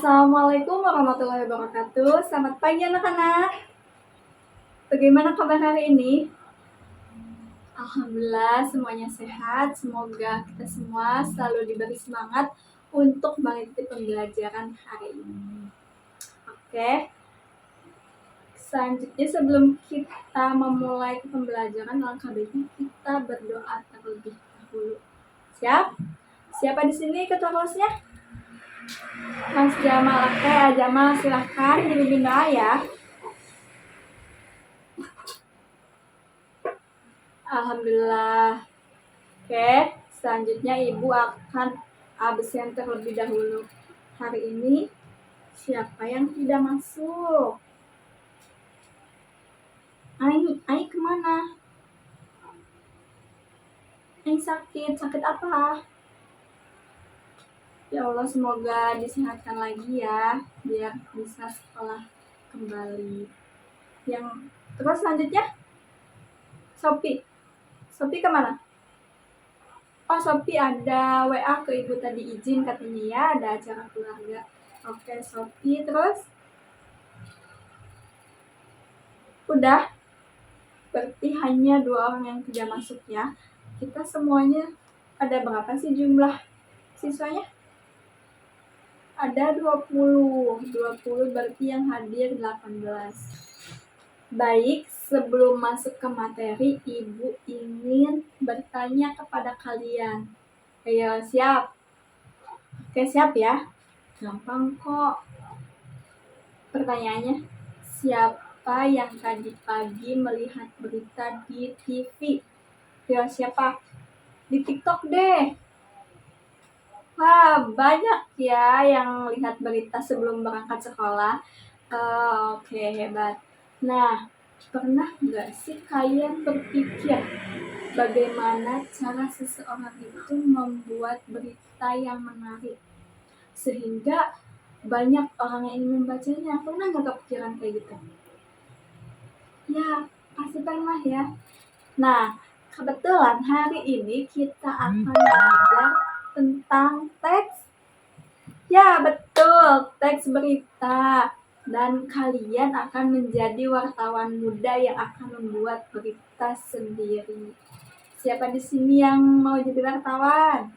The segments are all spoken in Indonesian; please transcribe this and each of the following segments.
Assalamualaikum warahmatullahi wabarakatuh. Selamat pagi anak-anak. Bagaimana kabar hari ini? Alhamdulillah semuanya sehat. Semoga kita semua selalu diberi semangat untuk mengikuti pembelajaran hari ini. Oke. Selanjutnya sebelum kita memulai pembelajaran, alangkah baiknya kita berdoa terlebih dahulu. Siap? Siapa di sini ketua kelasnya? Mas Jamal, oke, Jamal silahkan dipimpin doa ya. Alhamdulillah. Oke, selanjutnya Ibu akan absen terlebih dahulu. Hari ini siapa yang tidak masuk? Ai kemana? Ai sakit apa? Ya Allah, semoga disehatkan lagi ya, biar bisa sekolah kembali. Yang terus selanjutnya Sophie kemana? Oh, Sophie ada WA ke Ibu tadi, izin katanya ya, ada acara keluarga. Oke, Sophie, terus? Udah? Berarti hanya 2 orang yang tidak masuk ya. Kita semuanya ada berapa sih jumlah siswanya? Ada 20 berarti yang hadir 18. Baik, sebelum masuk ke materi, Ibu ingin bertanya kepada kalian. Ayo, siap? Oke, siap ya? Gampang kok. Pertanyaannya, siapa yang tadi pagi melihat berita di TV? Ya, siapa? Di TikTok deh. Wah, banyak ya yang lihat berita sebelum berangkat sekolah. Oke, hebat. Nah, pernah nggak sih kalian berpikir bagaimana cara seseorang itu membuat berita yang menarik sehingga banyak orang yang ingin membacanya? Pernah nggak kepikiran kayak gitu? Ya, pasti pernah ya. Nah, kebetulan hari ini kita akan belajar tentang teks. Ya, betul, teks berita. Dan kalian akan menjadi wartawan muda yang akan membuat berita sendiri. Siapa di sini yang mau jadi wartawan?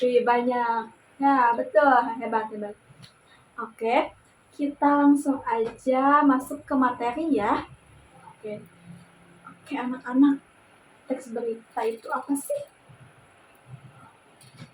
Wih, banyak. Ya, betul, hebat. Oke, kita langsung aja masuk ke materi ya. Oke, anak-anak, teks berita itu apa sih?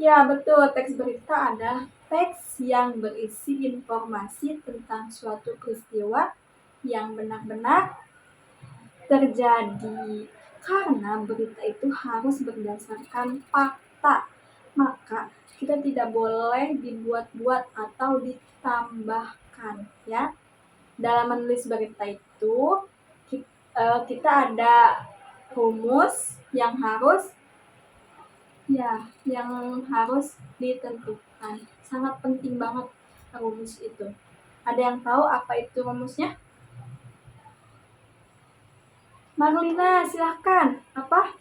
Ya, betul. Teks berita adalah teks yang berisi informasi tentang suatu peristiwa yang benar-benar terjadi. Karena berita itu harus berdasarkan fakta, maka kita tidak boleh dibuat-buat atau ditambahkan ya. Dalam menulis berita itu kita ada rumus yang harus ditentukan. Sangat penting banget rumus itu. Ada yang tahu apa itu rumusnya? Marlina, silahkan. Apa?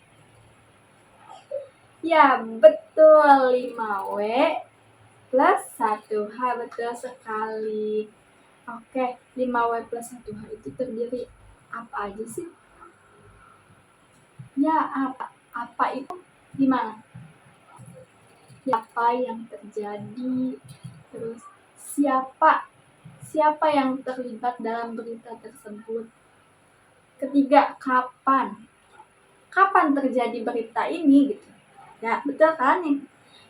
Ya, betul. 5W plus 1H. Betul sekali. Oke, 5W plus 1H itu terdiri apa aja sih? Ya, apa itu? Gimana? Apa yang terjadi, terus siapa yang terlibat dalam berita tersebut. Ketiga, kapan terjadi berita ini gitu. Ya, betul kan?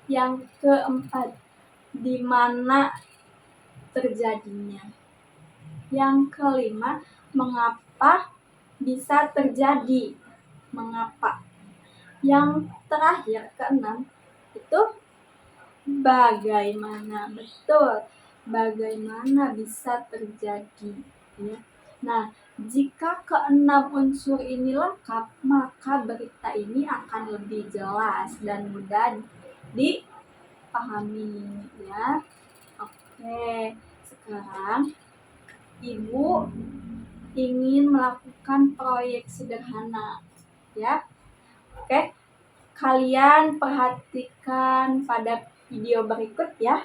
Yang keempat, di mana terjadinya. Yang kelima, mengapa bisa terjadi. Mengapa. Yang terakhir, keenam, itu bagaimana. Betul, bagaimana bisa terjadi ya. Nah, jika keenam unsur ini lengkap, maka berita ini akan lebih jelas dan mudah dipahami ya. Oke, sekarang Ibu ingin melakukan proyek sederhana ya. Oke, kalian perhatikan pada video berikut ya.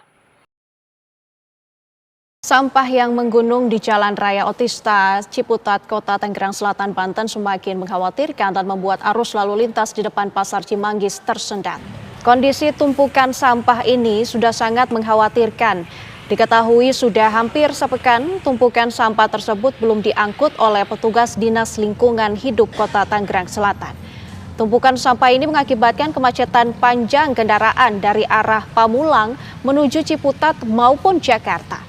Sampah yang menggunung di Jalan Raya Otista, Ciputat, Kota Tangerang Selatan, Banten semakin mengkhawatirkan dan membuat arus lalu lintas di depan Pasar Cimanggis tersendat. Kondisi tumpukan sampah ini sudah sangat mengkhawatirkan. Diketahui sudah hampir sepekan tumpukan sampah tersebut belum diangkut oleh petugas Dinas Lingkungan Hidup Kota Tangerang Selatan. Tumpukan sampah ini mengakibatkan kemacetan panjang kendaraan dari arah Pamulang menuju Ciputat maupun Jakarta.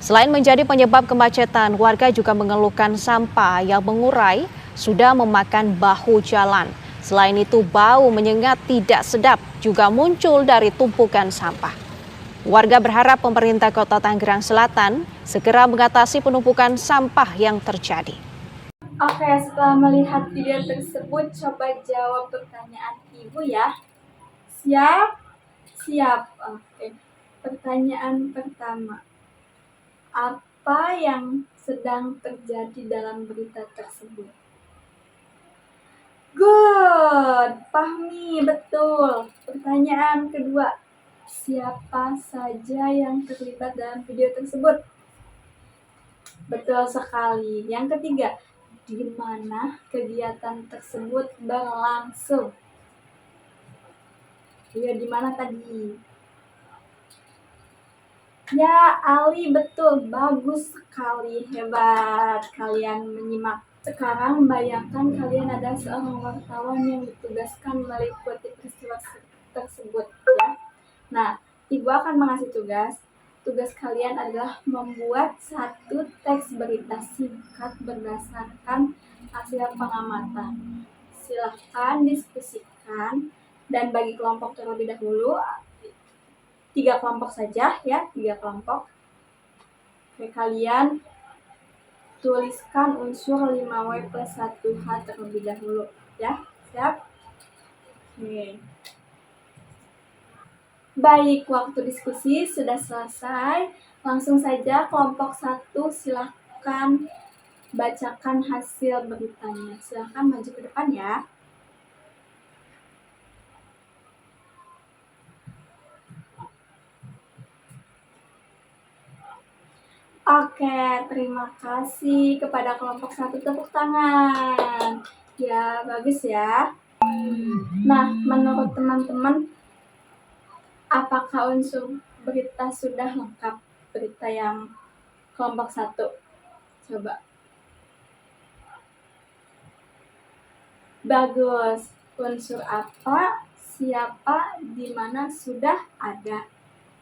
Selain menjadi penyebab kemacetan, warga juga mengeluhkan sampah yang mengurai sudah memakan bahu jalan. Selain itu, bau menyengat tidak sedap juga muncul dari tumpukan sampah. Warga berharap pemerintah Kota Tangerang Selatan segera mengatasi penumpukan sampah yang terjadi. Oke, setelah melihat video tersebut, coba jawab pertanyaan Ibu ya. Siap? Siap. Oke. Pertanyaan pertama. Apa yang sedang terjadi dalam berita tersebut? Good, Fahmi, betul. Pertanyaan kedua, siapa saja yang terlibat dalam video tersebut? Betul sekali. Yang ketiga, di mana kegiatan tersebut berlangsung? Ya, di mana tadi? Ya, Ali, betul. Bagus sekali. Hebat kalian menyimak. Sekarang bayangkan kalian ada seorang wartawan yang ditugaskan meliputi peristiwa tersebut. Ya. Nah, Ibu akan mengasih tugas. Tugas kalian adalah membuat satu teks berita singkat berdasarkan hasil pengamatan. Silahkan diskusikan dan bagi kelompok terlebih dahulu. 3 kelompok saja ya, 3 kelompok. Oke, kalian tuliskan unsur 5W plus 1H terlebih dahulu ya. Siap? Oke. Baik, waktu diskusi sudah selesai. Langsung saja kelompok 1 silakan bacakan hasil beritanya. Silakan maju ke depan ya. Oke, terima kasih kepada kelompok 1, tepuk tangan. Ya, bagus ya. Nah, menurut teman-teman, apakah unsur berita sudah lengkap? Berita yang kelompok 1. Coba. Bagus. Unsur apa, siapa, di mana sudah ada.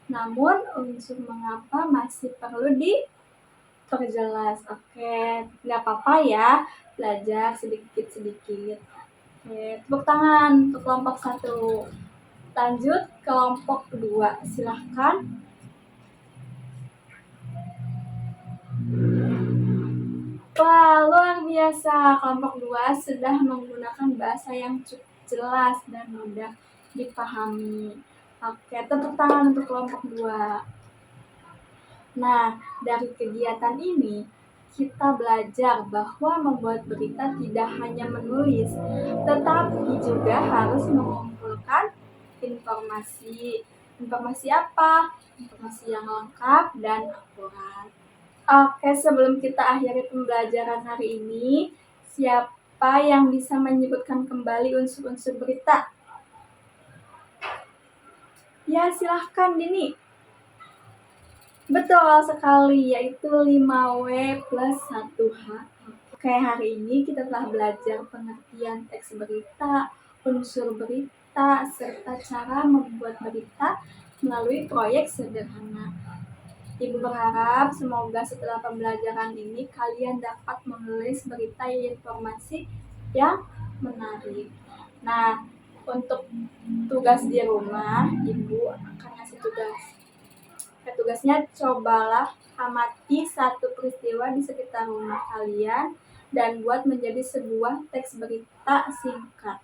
Namun, unsur mengapa masih perlu diperjelas. Oke, nggak apa-apa ya, belajar sedikit-sedikit. Oke, tepuk tangan untuk kelompok 1. Lanjut kelompok 2, silahkan. Wah, luar biasa. Kelompok 2 sudah menggunakan bahasa yang cukup jelas dan mudah dipahami. Oke, tepuk tangan untuk kelompok 2. Nah, dari kegiatan ini, kita belajar bahwa membuat berita tidak hanya menulis, tetapi juga harus mengumpulkan informasi. Informasi apa? Informasi yang lengkap dan akurat. Oke, sebelum kita akhiri pembelajaran hari ini, siapa yang bisa menyebutkan kembali unsur-unsur berita? Ya, silahkan Dini. Betul sekali, yaitu 5W plus 1H. Oke, hari ini kita telah belajar pengertian teks berita, unsur berita, serta cara membuat berita melalui proyek sederhana. Ibu berharap semoga setelah pembelajaran ini kalian dapat menulis berita informasi yang menarik. Nah, untuk tugas di rumah, Ibu akan ngasih tugas. Tugasnya cobalah amati satu peristiwa di sekitar rumah kalian dan buat menjadi sebuah teks berita singkat.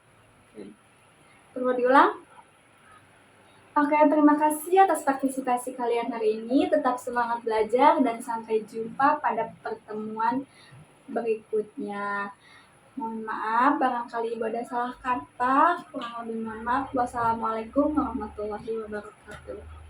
Perlu diulang? Oke, terima kasih atas partisipasi kalian hari ini. Tetap semangat belajar dan sampai jumpa pada pertemuan berikutnya. Mohon maaf, barangkali Ibu ada salah kata. Kurang lebih mohon maaf. Wassalamualaikum warahmatullahi wabarakatuh.